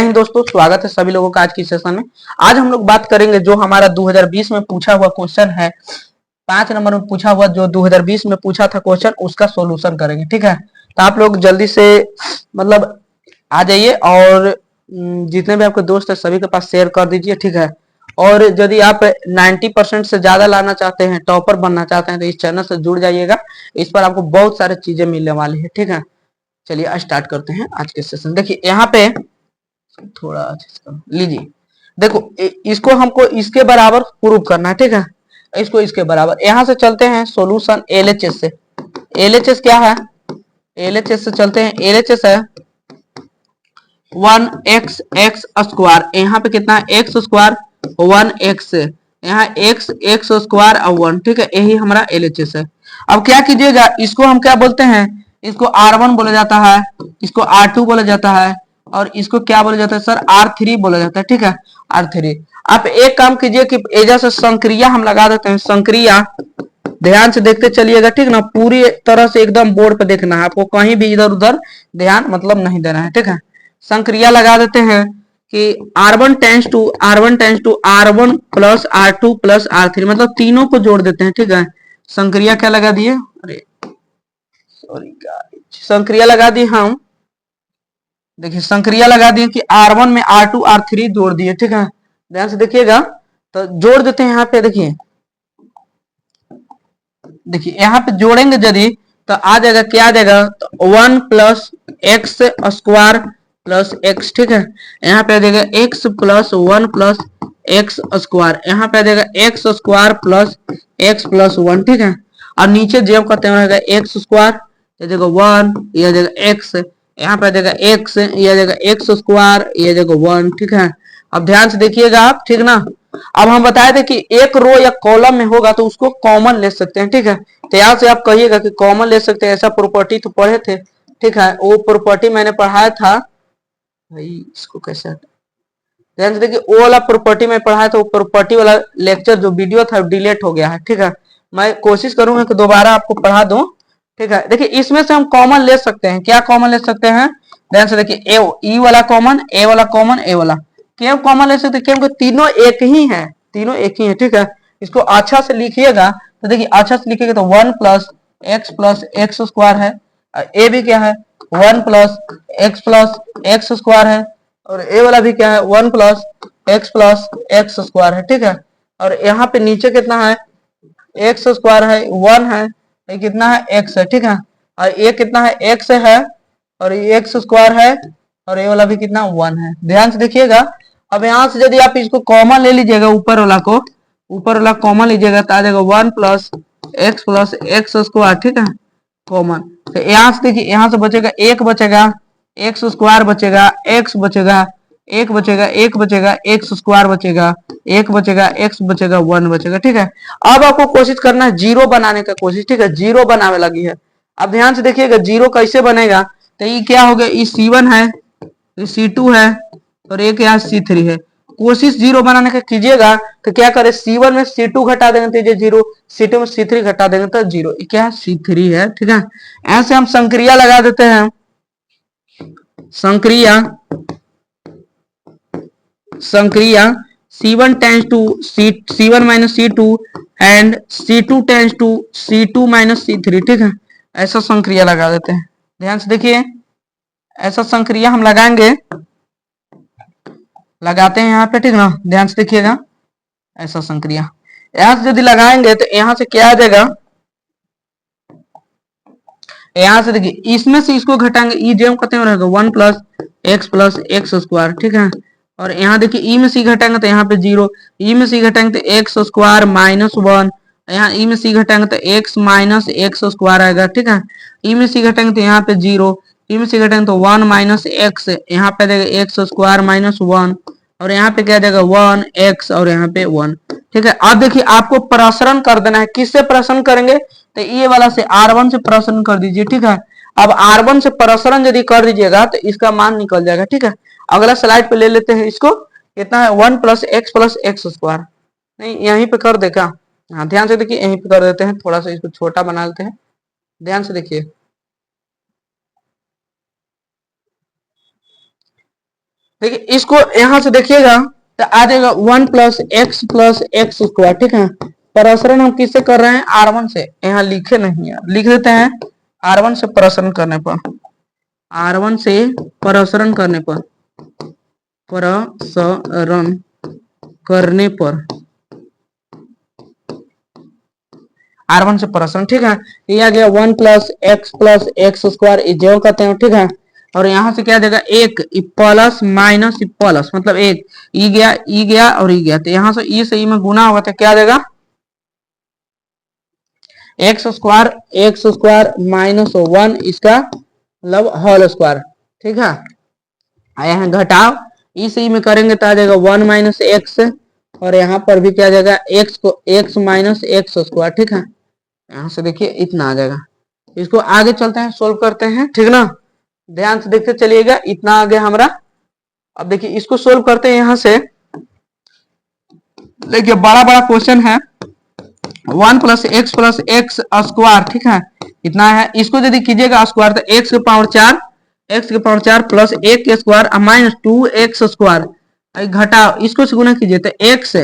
हिंद दोस्तों, स्वागत है सभी लोगों का आज की सेशन में। आज हम लोग बात करेंगे जो हमारा 2020 में पूछा हुआ क्वेश्चन है, 5 नंबर में पूछा हुआ जो 2020 में पूछा था क्वेश्चन, उसका सॉल्यूशन करेंगे। ठीक है, तो आप लोग जल्दी से मतलब आ जाइए और जितने भी आपके दोस्त है सभी के पास शेयर कर दीजिए। ठीक है, और यदि आप 90% से ज्यादा लाना चाहते हैं, टॉपर बनना चाहते हैं, तो इस चैनल से जुड़ जाइएगा। इस पर आपको बहुत सारी चीजें मिलने वाली है। ठीक है, चलिए स्टार्ट करते हैं आज के सेशन। देखिए यहाँ पे थोड़ा लीजिए, देखो इसको हमको इसके बराबर प्रूव करना है। ठीक है, इसको इसके बराबर, यहां से चलते हैं सॉल्यूशन एलएचएस से। एलएचएस क्या है? एलएचएस से चलते हैं। एलएचएस है 1x एक्स स्क्वायर। यहाँ पे कितना है? एक्स स्क्वायर 1x से यहाँ एक्स एक्स स्क्वायर और 1। ठीक है, यही हमारा एलएचएस है। अब क्या कीजिएगा, इसको हम क्या बोलते हैं? इसको R1 बोला जाता है, इसको R2 बोला जाता है, और इसको क्या बोला जाता है सर? R3 बोला जाता है। ठीक है, R3। आप एक काम कीजिए कि एजा से संक्रिया हम लगा देते हैं। संक्रिया ध्यान से देखते चलिएगा, ठीक ना? पूरी तरह से एकदम बोर्ड पे देखना है आपको, कहीं भी इधर उधर ध्यान मतलब नहीं देना है। ठीक है, संक्रिया लगा देते हैं कि R1 tense to R1 plus R2 plus R3, मतलब तीनों को जोड़ देते हैं। ठीक है, संक्रिया क्या लगा दिए? अरे सॉरी गाइस, संक्रिया लगा दी हम। देखिए संक्रिया लगा दिए कि R1 में R2 R3 जोड़ दिए। ठीक है, ध्यान से देखिएगा, तो जोड़ देते हैं यहाँ पे। देखिए यहाँ पे जोड़ेंगे यदि तो आ जाएगा, क्या आ जाएगा? तो 1 plus x square plus x. ठीक है, यहाँ पे आ जाएगा x plus 1 plus x square. यहाँ पे आ जाएगा x square plus x plus 1। ठीक है, और नीचे जो कहते हैं एक्स स्क्वायर, ये जगह 1, ये जगह x, यहाँ पे आ जाएगा x, ये जगह एक्स स्क्वायर, ये जगह 1। ठीक है, अब ध्यान से देखिएगा आप, ठीक ना? अब हम बताए थे कि एक रो या कॉलम में होगा तो उसको कॉमन ले सकते हैं। ठीक है, तो यहाँ से आप कहिएगा कि कॉमन ले सकते हैं, ऐसा प्रॉपर्टी तो पढ़े थे। ठीक है, वो प्रॉपर्टी मैंने पढ़ाया था भाई, इसको कैसे ध्यान से देखिए, वो वाला प्रॉपर्टी में पढ़ाया था। वो प्रॉपर्टी वाला लेक्चर जो वीडियो था डिलीट हो गया है। ठीक है, मैं कोशिश करूंगा कि दोबारा आपको पढ़ा दूं। ठीक है, देखिए इसमें से हम कॉमन ले सकते हैं। क्या कॉमन ले सकते हैं? ध्यान से देखिए, ई वाला कॉमन, ए वाला कॉमन, ए वाला क्यों कॉमन ले सकते हैं? क्योंकि तीनों एक ही है, तीनों एक ही है। ठीक है, इसको अच्छा से लिखिएगा, तो देखिए अच्छा से लिखिएगा तो 1 प्लस एक्स स्क्वायर है। ए भी क्या है? 1 प्लस एक्स स्क्वायर है। और ए वाला भी क्या है? 1 प्लस एक्स स्क्वायर है। ठीक है, और यहाँ पे नीचे कितना है? एक्स स्क्वायर है, 1 है, ये कितना है? एक्स है। ठीक है, और ये कितना है? एक्स है, और ये एक्स स्क्वायर है, और ये वाला भी कितना? 1 है। ध्यान से देखिएगा। अब यहाँ से यदि आप इसको कॉमन ले लीजिएगा, ऊपर वाला को, ऊपर वाला कॉमन लीजिएगा तो आ जाएगा 1 प्लस एक्स स्क्वायर। ठीक है, कॉमन। तो यहाँ से देखिए, यहाँ से बचेगा एक, बचेगा एक्स स्क्वायर, बचेगा एक्स, बचेगा एक, बचेगा एक, बचेगा एक्स स्क्वायर, बचेगा एक, बचेगा एक्स, बचेगा 1 बचेगा। ठीक है, अब आपको कोशिश करना है जीरो बनाने का कोशिश। ठीक है, जीरो बनाने लगी है। अब ध्यान से देखिएगा जीरो कैसे बनेगा। तो ये क्या हो गया? ये C1 है, ये C2 है, और एक यहाँ C3 है। कोशिश जीरो बनाने का कीजिएगा तो क्या करे? C1 में C2 घटा देंगे तो जीरो, C2 में C3 घटा देंगे तो जीरो। क्या है? C3 है। ठीक है, ऐसे हम संक्रिया लगा देते हैं। संक्रिया संक्रिया C1 tends to C1 minus C2 and C2 tends to C2 minus C3। ठीक है, ऐसा संक्रिया लगा देते हैं। ध्यान से देखिए, ऐसा संक्रिया हम लगाएंगे, लगाते हैं यहाँ पे। ठीक ना, ध्यान से देखिएगा, ऐसा संक्रिया यहाँ से यदि लगाएंगे तो यहाँ से क्या आ जाएगा? यहाँ से देखिए, इसमें से इसको घटाएंगे, ई जेम कहते हैं रहेगा 1 प्लस एक्स स्क्वायर। ठीक है, और यहाँ देखिए ई में सी घटाएंगे तो यहाँ पे जीरो, ई में सी घटाएंगे तो एक्स स्क्वायर माइनस 1, यहाँ ई में सी घटाएंगे तो एक्स माइनस एक्स स्क्वायर आएगा। ठीक है, ई में सी घटाएंगे तो यहाँ पे जीरो, ई में सी घटाएंगे तो 1 माइनस एक्स, यहाँ पे देगा एक्स स्क्वायर माइनस 1, और यहाँ पे क्या देगा? 1 एक्स, और यहाँ पे 1। ठीक है, अब देखिए आपको प्रसरण कर देना है। किससे प्रसरण करेंगे? तो ये वाला से R1 से प्रसरण कर दीजिए। ठीक है, अब R1 से प्रसरण यदि कर दीजिएगा तो इसका मान निकल जाएगा। ठीक है, अगला स्लाइड पे ले लेते हैं इसको। कितना है? 1 प्लस एक्स स्क्वायर, नहीं यहीं पे कर देगा। हाँ, ध्यान से देखिए, यहीं पे कर देते हैं, थोड़ा सा इसको छोटा बना लेते हैं। ध्यान से देखिए, देखिए इसको यहां से देखिएगा तो आ जाएगा 1 + x स्क्वायर, ठीक है। प्रसरण हम किससे कर रहे हैं, R1 से, यहाँ लिखे नहीं है, लिख देते हैं R1 से प्रसरण करने पर, R1 से प्रसरण करने पर, प्रसरण करने पर R1 से प्रसरण, ठीक है। ये आ गया 1 + x स्क्वायर जो कहते हैं, ठीक है। और यहां से क्या देगा, एक प्लस माइनस प्लस, मतलब एक ई गया और ई गया, तो यहां से ई से ई में गुना होगा तो क्या देगा, एक्स स्क्वायर -1 इसका मतलब होल स्क्वायर, ठीक है। यहाँ घटाव ई से ई में करेंगे तो आ जाएगा 1 - x, और यहाँ पर भी क्या जाएगा, x को x - x स्क्वायर, ठीक है। यहाँ से देखिए इतना आ जाएगा। इसको आगे चलते हैं, सोल्व करते हैं, ठीक ना। ध्यान से देखते चलिएगा, इतना आ गया हमारा। अब देखिए इसको सोल्व करते हैं, यहाँ से देखिए बड़ा क्वेश्चन है, 1 + x + x स्क्वायर, ठीक है, इतना है। इसको यदि कीजिएगा स्क्वायर तो x की पावर 4 प्लस 1 के स्क्वायर -2x स्क्वायर, घटाओ इसको से गुना कीजिए तो x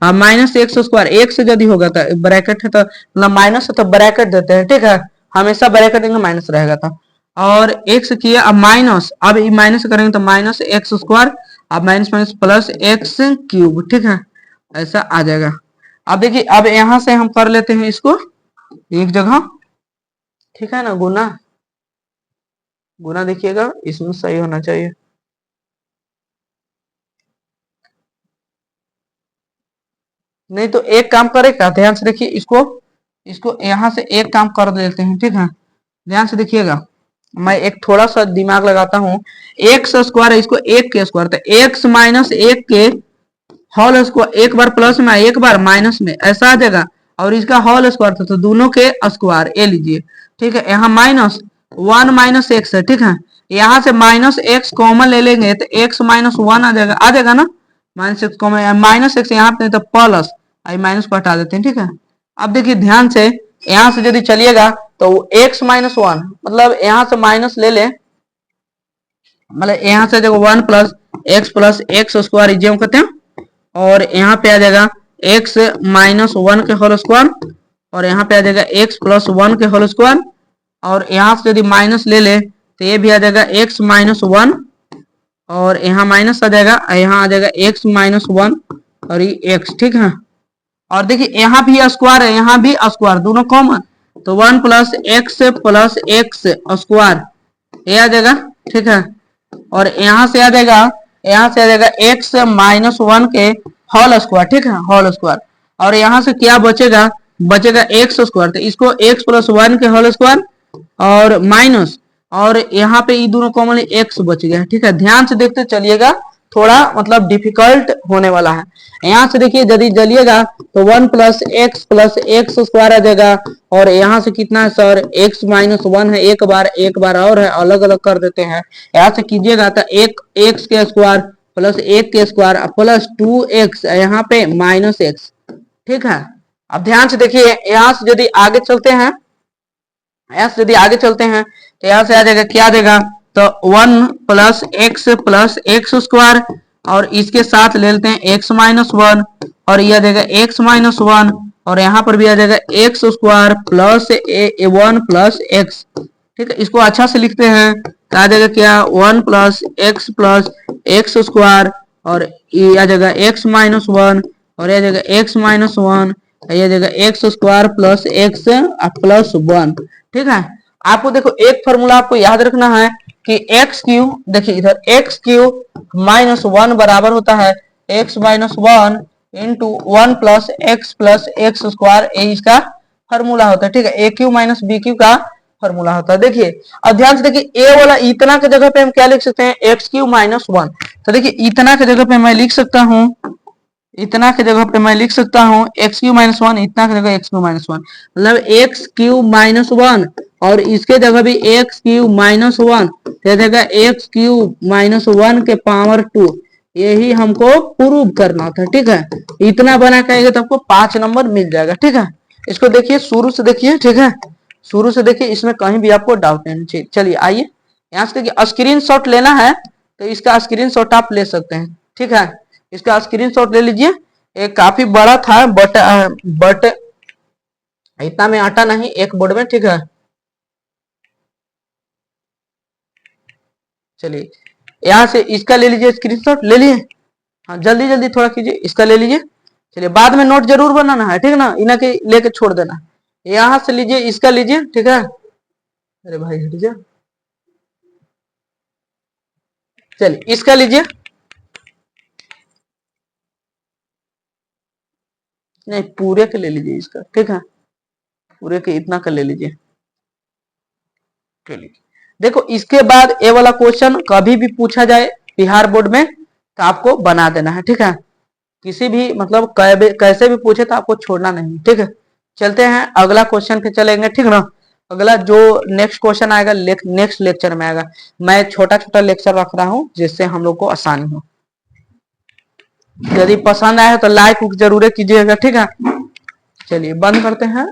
-x स्क्वायर, एक से यदि होगा तो ब्रैकेट है तो मतलब माइनस है तो ब्रैकेट देते हैं, ठीक है, हमेशा ब्रैकेट में माइनस रहेगा था। और x किया, अब माइनस, अब माइनस करेंगे तो -x स्क्वायर, अब माइनस प्लस x क्यूब, ठीक है, ऐसा आ जाएगा। अब देखिए अब यहां से हम कर लेते हैं इसको एक जगह, ठीक है ना, गुना देखिएगा इसमें सही होना चाहिए। नहीं तो एक काम करेगा, ध्यान से देखिए, इसको यहां से एक काम कर देते हैं, ठीक है। ध्यान से देखिएगा, मैं एक थोड़ा सा दिमाग लगाता हूँ। एक्स स्क्वायर है, इसको एक के स्क्वायर, तो एक्स -1 के होल स्क्वायर, एक बार प्लस में एक बार माइनस में, ऐसा आ जाएगा। और इसका होल स्क्वायर था तो दोनों के स्क्वायर ये लीजिए, ठीक है। यहाँ -1 - x है, ठीक है। यहाँ से -x कॉमन ले लेंगे तो x -1 आ जाएगा ना, -x कॉमन, -x यहाँ पे तो प्लस, माइनस को हटा देते हैं, ठीक है। अब देखिए ध्यान से, यहाँ से यदि चलिएगा तो x -1 मतलब यहाँ से माइनस ले ले, मतलब यहाँ से देखो 1 + x स्क्वायर जो कहते हैं, और यहाँ पे आ जाएगा x -1 के होल स्क्वायर, और यहाँ पे आ जाएगा x + 1 के होल स्क्वायर, और यहाँ से यदि माइनस ले ले तो ये भी आ जाएगा x -1, और यहाँ माइनस आ जाएगा, यहाँ आ जाएगा x -1 और ये x, ठीक है। और देखिए यहाँ भी स्क्वायर है, यहाँ भी स्क्वायर, दोनों कॉमन, तो 1 + x स्क्वायर ये आ जाएगा, ठीक है। और यहाँ से आ जाएगा x -1 के होल स्क्वायर, ठीक है, होल स्क्वायर। और यहाँ से क्या बचेगा, x स्क्वायर, तो इसको x + 1 के होल स्क्वायर और माइनस, और यहाँ पे ये दोनों कॉमन x बच गया, ठीक है। ध्यान से देखते चलिएगा, थोड़ा मतलब डिफिकल्ट होने वाला है। यहाँ से देखिए यदि जलिएगा तो 1 + x स्क्वायर आ जाएगा, और यहाँ से कितना है सर, x -1 है, एक बार और है, अलग अलग कर देते हैं। यहाँ से कीजिएगा तो एक x के स्क्वायर प्लस 1 के स्क्वायर प्लस 2x, यहाँ पे -x, ठीक है। अब ध्यान से देखिए, यहाँ से यदि आगे चलते हैं, तो यहाँ से आ जाएगा, क्या आ जाएगा, तो 1 + x स्क्वायर, और इसके साथ ले लेते हैं x -1, और यह आ जाएगा x -1, और यहाँ पर भी आ जाएगा x स्क्वायर प्लस 1 + x, ठीक है। इसको अच्छा से लिखते हैं तो आ जाएगा क्या, 1 + x स्क्वायर, और ये आ जाएगा x -1, और यह आ जाएगा x -1, यह आ जाएगा x square plus x plus 1, ठीक है। आपको देखो एक फॉर्मूला आपको याद रखना है कि x3, देखिए इधर x3 -1 बराबर होता है x -1 × 1 + x स्क्वायर, ये इसका फॉर्मूला होता है, ठीक है। a³ - b³ का फॉर्मूला होता है। देखिए अब ध्यान से देखिए, a वाला इतना के जगह पे हम क्या लिख सकते हैं, x³ - 1, तो देखिए इतना के जगह पे मैं लिख सकता हूँ, इतना के जगह पे मैं लिख सकता हूँ x³ - 1, इतना के जगह x³ - 1, मतलब x³ - 1, और इसके जगह भी x³ - 1 दे देगा, x³ - 1 के पावर 2, यही हमको प्रूव करना था, ठीक है। इतना बना करेंगे तो आपको 5 नंबर मिल जाएगा, ठीक है। इसको देखिए शुरू से देखिए, ठीक है, शुरू से देखिए, इसमें कहीं भी आपको डाउट नहीं चाहिए। चलिए आइए यहाँ से देखिए, स्क्रीनशॉट लेना है तो इसका स्क्रीनशॉट आप ले सकते हैं। ठीक है, इसका स्क्रीनशॉट ले लीजिए। ये काफी बड़ा था बट इतना में अटा नहीं एक बोर्ड में। ठीक है, चलिए यहाँ से इसका ले लीजिए स्क्रीनशॉट। ले लिए? हाँ जल्दी जल्दी थोड़ा कीजिए, इसका ले लीजिए। चलिए बाद में नोट जरूर बनाना है, ठीक ना, इन्हें के लेके छोड़ देना। यहाँ से लीजिए, इसका लीजिए। ठीक है, अरे भाई हट जा। चलिए इसका लीजिए, नहीं पूरे के ले लीजिए इसका। ठीक है, पूरे के इतना का ले लीजिए। चलिए देखो, इसके बाद ये वाला क्वेश्चन कभी भी पूछा जाए बिहार बोर्ड में तो आपको बना देना है। ठीक है, किसी भी मतलब कैसे भी पूछे तो आपको छोड़ना नहीं। ठीक है, चलते हैं अगला क्वेश्चन पे चलेंगे। ठीक ना, अगला जो नेक्स्ट क्वेश्चन आएगा नेक्स्ट लेक्चर में आएगा। मैं छोटा छोटा लेक्चर रख रहा हूँ जिससे हम लोग को आसानी हो। यदि पसंद आए तो लाइक जरूर कीजिएगा। ठीक है, चलिए बंद करते हैं।